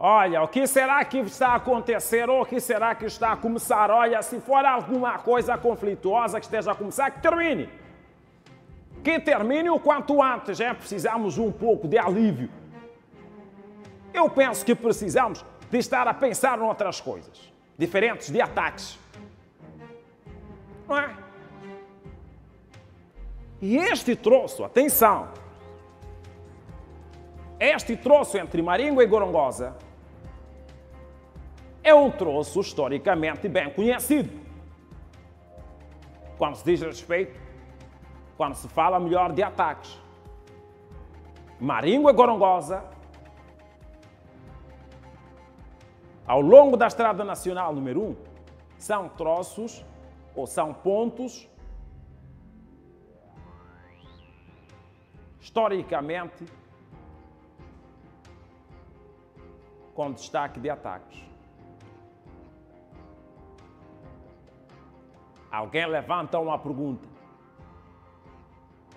Olha, o que será que está a acontecer ou o que será que está a começar? Olha, se for alguma coisa conflituosa que esteja a começar, que termine. Que termine o quanto antes. Precisamos um pouco de alívio. Eu penso que precisamos de estar a pensar em outras coisas, diferentes de ataques. Não é? E este troço, atenção, este troço entre Maringo e Gorongosa é um troço historicamente bem conhecido. Quando se diz respeito, quando se fala melhor de ataques. Maringo e Gorongosa, ao longo da Estrada Nacional número 1, são troços ou são pontos historicamente com destaque de ataques. Alguém levanta uma pergunta.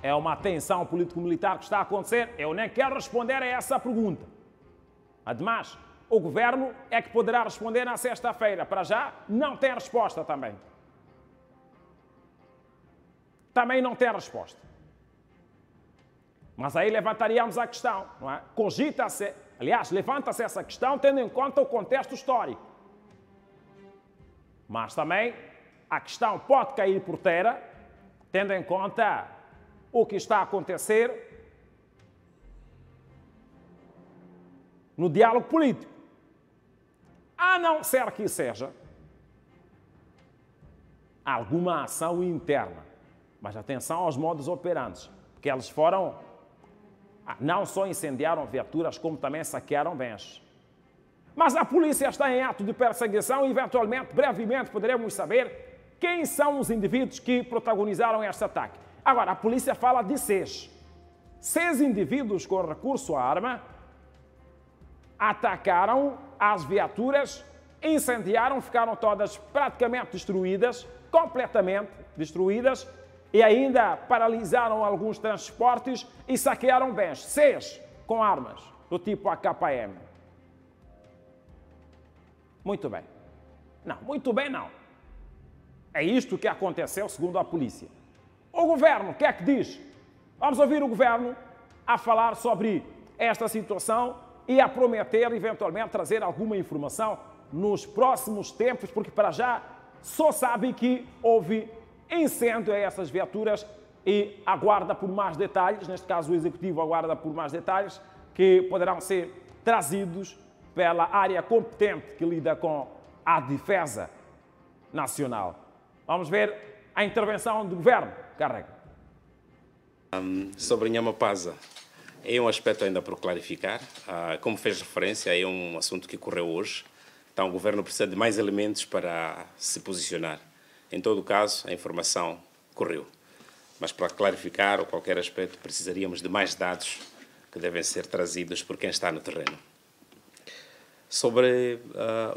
É uma tensão político-militar que está a acontecer? Eu nem quero responder a essa pergunta. Ademais, o governo é que poderá responder na sexta-feira. Para já, não tem resposta também. Também não tem resposta. Mas aí levantaríamos a questão, não é? Cogita-se, aliás, levanta-se essa questão tendo em conta o contexto histórico. Mas também a questão pode cair por terra, tendo em conta o que está a acontecer no diálogo político. A não ser que seja alguma ação interna. Mas atenção aos modos operantes, porque eles não só incendiaram viaturas, como também saquearam bens. Mas a polícia está em ato de perseguição e, eventualmente, brevemente, poderemos saber quem são os indivíduos que protagonizaram este ataque. Agora, a polícia fala de 6. 6 indivíduos com recurso à arma atacaram as viaturas, incendiaram, ficaram todas praticamente destruídas, completamente destruídas, e ainda paralisaram alguns transportes e saquearam bens. 6 com armas do tipo AKM. Muito bem. Não, muito bem não. É isto que aconteceu segundo a polícia. O governo, o que é que diz? Vamos ouvir o governo a falar sobre esta situação e a prometer, eventualmente, trazer alguma informação nos próximos tempos, porque para já só sabe que houve incêndio a essas viaturas e aguarda por mais detalhes, neste caso o Executivo aguarda por mais detalhes, que poderão ser trazidos pela área competente que lida com a defesa nacional. Vamos ver a intervenção do governo. Carrega. Sobre Nhamapaza, é um aspecto ainda por clarificar. Como fez referência, é um assunto que ocorreu hoje. Então, o governo precisa de mais elementos para se posicionar. Em todo o caso, a informação correu. Mas para clarificar ou qualquer aspecto, precisaríamos de mais dados que devem ser trazidos por quem está no terreno. Sobre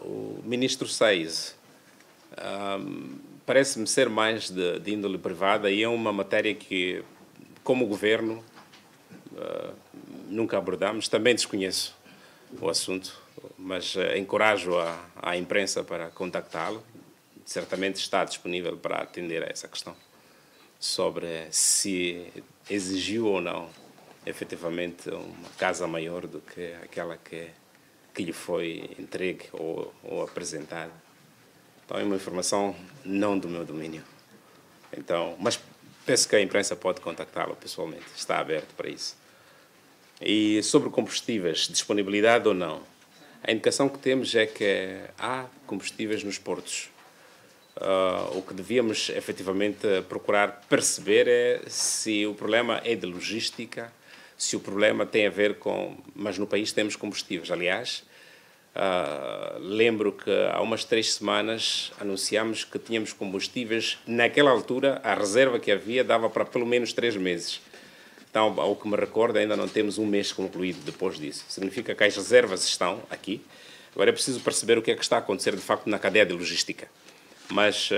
o ministro Seis, parece-me ser mais de índole privada e é uma matéria que, como governo, nunca abordamos. Também desconheço o assunto, mas encorajo a imprensa para contactá-lo. Certamente está disponível para atender a essa questão, sobre se exigiu ou não, efetivamente, uma casa maior do que aquela que lhe foi entregue ou apresentada. Então, é uma informação não do meu domínio. Então, mas penso que a imprensa pode contactá-lo pessoalmente, está aberto para isso. E sobre combustíveis, disponibilidade ou não, a indicação que temos é que há combustíveis nos portos. O que devíamos efetivamente procurar perceber é se o problema é de logística, se o problema tem a ver com... Mas no país temos combustíveis. Aliás, lembro que há umas 3 semanas anunciámos que tínhamos combustíveis. Naquela altura, a reserva que havia dava para pelo menos 3 meses. Então, ao que me recordo, ainda não temos um mês concluído depois disso. Significa que as reservas estão aqui. Agora é preciso perceber o que é que está a acontecer, de facto, na cadeia de logística. Mas,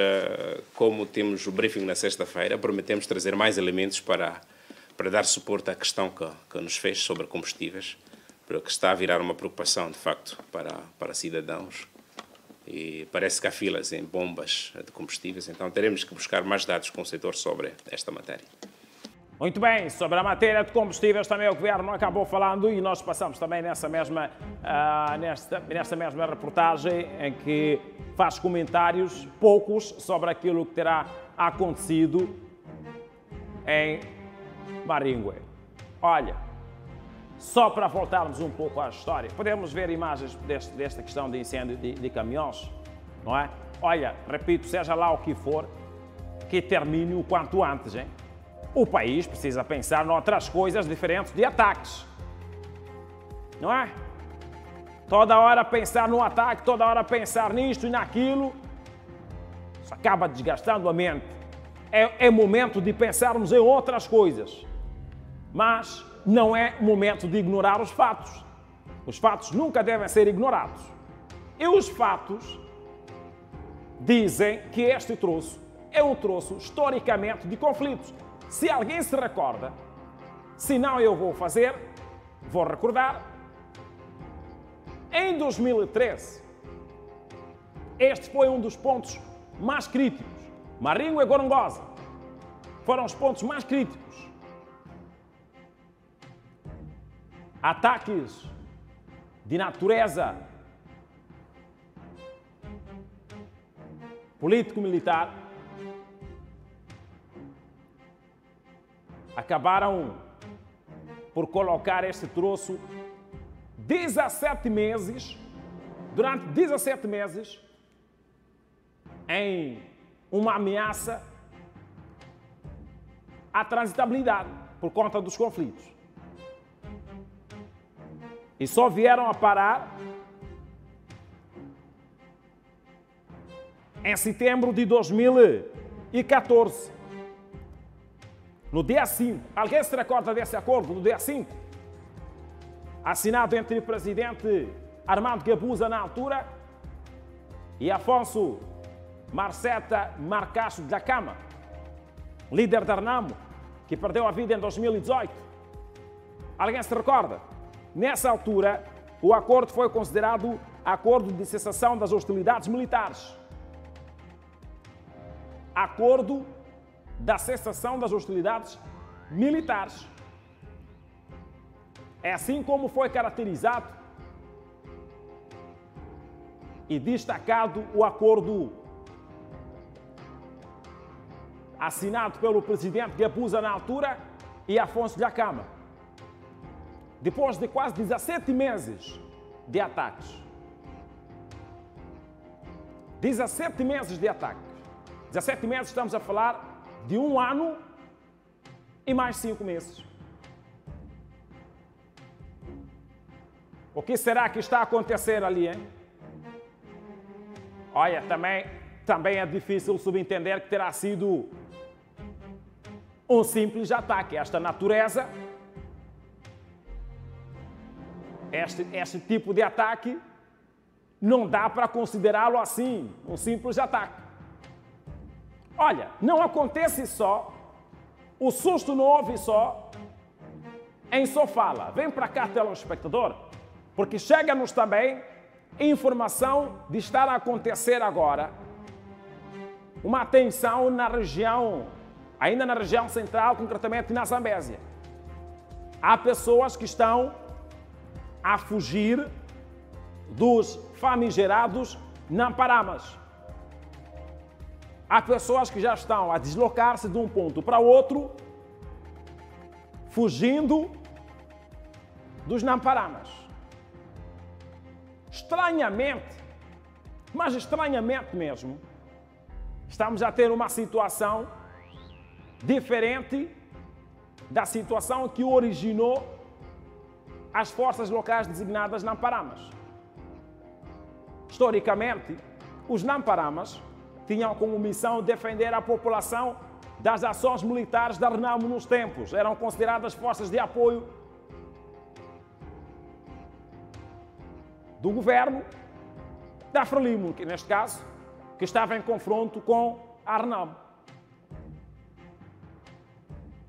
como temos o briefing na sexta-feira, prometemos trazer mais elementos para dar suporte à questão que nos fez sobre combustíveis. Por que está a virar uma preocupação, de facto, para cidadãos. E parece que há filas em bombas de combustíveis, então teremos que buscar mais dados com o setor sobre esta matéria. Muito bem, sobre a matéria de combustíveis também o Governo acabou falando e nós passamos também nessa mesma reportagem em que faz comentários poucos sobre aquilo que terá acontecido em Maringue. Olha, só para voltarmos um pouco à história, podemos ver imagens desta questão de incêndio de caminhões, não é? Olha, repito, seja lá o que for, que termine o quanto antes, hein? O país precisa pensar noutras coisas diferentes de ataques. Não é? Toda hora pensar no ataque, toda hora pensar nisto e naquilo. Isso acaba desgastando a mente. É momento de pensarmos em outras coisas. Mas não é momento de ignorar os fatos. Os fatos nunca devem ser ignorados. E os fatos dizem que este troço é um troço historicamente de conflitos. Se alguém se recorda, se não eu vou recordar, em 2013, este foi um dos pontos mais críticos. Maringue e Gorongosa foram os pontos mais críticos. Ataques de natureza político-militar acabaram por colocar este troço 17 meses, durante 17 meses, em uma ameaça à transitabilidade por conta dos conflitos. E só vieram a parar em setembro de 2014. No dia 5, alguém se recorda desse acordo, no dia 5? Assinado entre o presidente Armando Guebuza na altura e Afonso Marceta Marcacho da Cama, líder da Renamo, que perdeu a vida em 2018. Alguém se recorda? Nessa altura, o acordo foi considerado acordo de cessação das hostilidades militares. Acordo da cessação das hostilidades militares. É assim como foi caracterizado e destacado o acordo assinado pelo presidente Guebuza na altura e Afonso da Cama. Depois de quase 17 meses de ataques. 17 meses de ataques. 17 meses, estamos a falar de 1 ano e mais 5 meses. O que será que está a acontecer ali, hein? Olha, também é difícil subentender que terá sido um simples ataque. Esta natureza, este tipo de ataque, não dá para considerá-lo assim, um simples ataque. Olha, não acontece só, o susto não houve só em Sofala. Vem para cá, telespectador, porque chega-nos também informação de estar a acontecer agora uma tensão na região, ainda na região central, concretamente na Zambésia. Há pessoas que estão a fugir dos famigerados Namparamas. Há pessoas que já estão a deslocar-se de um ponto para outro, fugindo dos Namparamas. Estranhamente, mas estranhamente mesmo, estamos a ter uma situação diferente da situação que originou as forças locais designadas Namparamas. Historicamente, os Namparamas tinham como missão defender a população das ações militares da Renamo nos tempos. Eram consideradas forças de apoio do governo da Frelimo, que neste caso, que estava em confronto com a Renamo.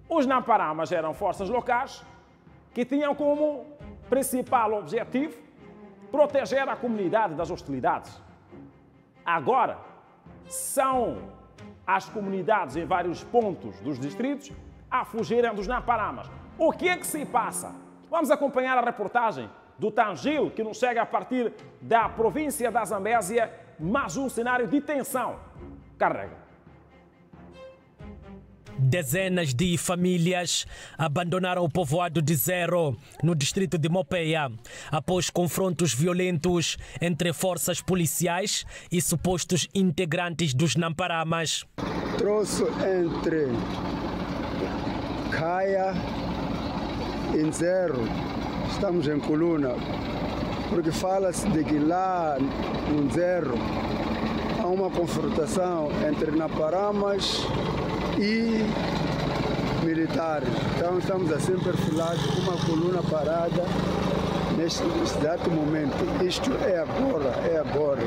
Os Namparamas eram forças locais que tinham como principal objetivo, proteger a comunidade das hostilidades. Agora, são as comunidades em vários pontos dos distritos a fugirem dos Namparamas. O que é que se passa? Vamos acompanhar a reportagem do Tangil, que nos chega a partir da província da Zambésia, mais um cenário de tensão. Carrega. Dezenas de famílias abandonaram o povoado de Zero, no distrito de Mopeia, após confrontos violentos entre forças policiais e supostos integrantes dos Namparamas. Troço entre Caia e Zero, estamos em coluna, porque fala-se de que lá no Zero há uma confrontação entre Namparamas e militares. Então estamos assim perfilados com uma coluna parada neste exato momento. Isto é agora.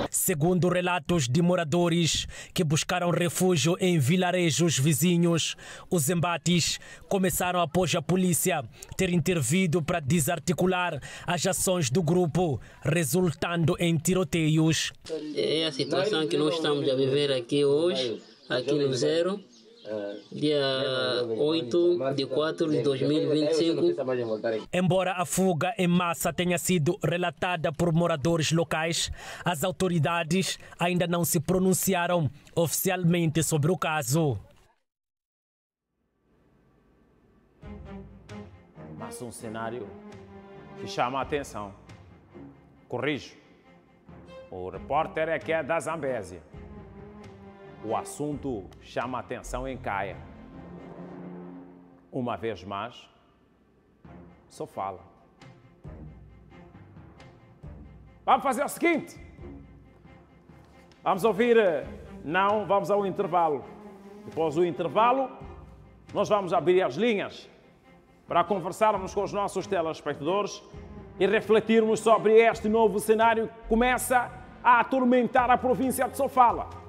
Segundo relatos de moradores que buscaram refúgio em vilarejos vizinhos, os embates começaram após a polícia ter intervido para desarticular as ações do grupo, resultando em tiroteios. É a situação que nós estamos a viver aqui hoje, aqui no Zero, dia 8 de 4 de 2025. Embora a fuga em massa tenha sido relatada por moradores locais, as autoridades ainda não se pronunciaram oficialmente sobre o caso. Mas um cenário que chama a atenção. Corrijo. O repórter é que é da Zambésia. O assunto chama a atenção em Caia. Uma vez mais, só fala. Vamos fazer o seguinte. Vamos ouvir, não, vamos ao intervalo. Depois do intervalo, nós vamos abrir as linhas para conversarmos com os nossos telespectadores e refletirmos sobre este novo cenário que começa a atormentar a província de Sofala.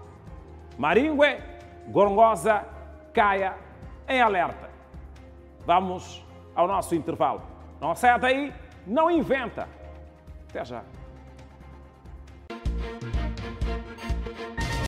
Maringue, Gorongosa, Caia, em alerta. Vamos ao nosso intervalo. Não sai daí, não inventa. Até já.